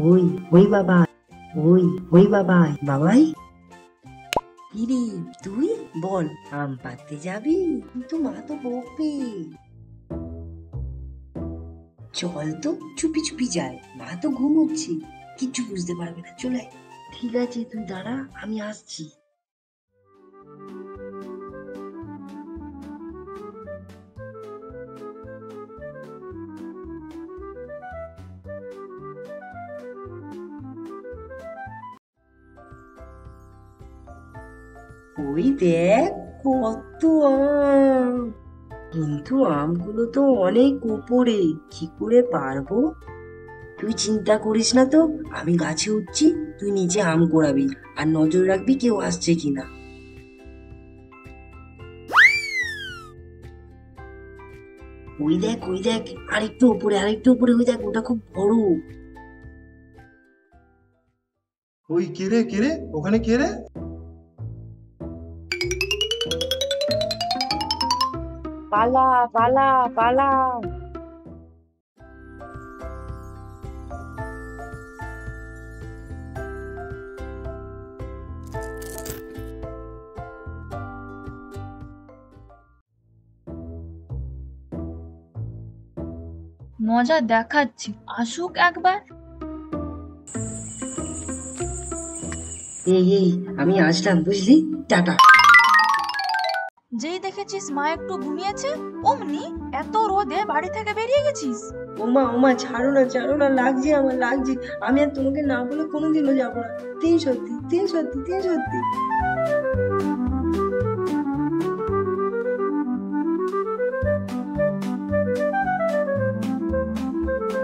ওই ওই বাবা, ওই ওই বাবাই বাবাই। কিরে তুই বল, আম পাড়তে যাবি? কিন্তু মা তো বকবে। চল তো, চুপি চুপি যায়, মা তো ঘুমোচ্ছে, কিচ্ছু বুঝতে পারবে না, চলে আয়। ঠিক আছে তুই দাঁড়া, আমি আসছি। ওই দেখ কত আম, কিন্তু আমগুলো তো অনেক উপরে, কি করে পারবো? তুই চিন্তা করিস না তো, আমি গাছে উঠছি, তুই নিচে আম কোড়াবি, আর নজর রাখবি কেউ আসছে কিনা। ওই দেখ ওই দেখ, আরেকটু উপরে, আরেকটু উপরে, ওই দেখ ওটা খুব বড়। ওই কে রে, কে রে, ওখানে কে রে? পালা পালা পালা। মজা দেখাচ্ছি, আসুক একবার। এই এই, আমি আসলাম বুঝলি, টাটা। যেই দেখেছিস মা একটু ঘুমিয়েছে, অমনি এত রোদে বাড়ি থেকে বেরিয়ে গেছিস। ওমা ওমা, ছাড়ো না ছাড়ো না, লাগছে আমার লাগছে। আমি আর তোমাকে না বলে কোনোদিনও যাবো না, তিন সত্যি তিন সত্যি তিন সত্যি।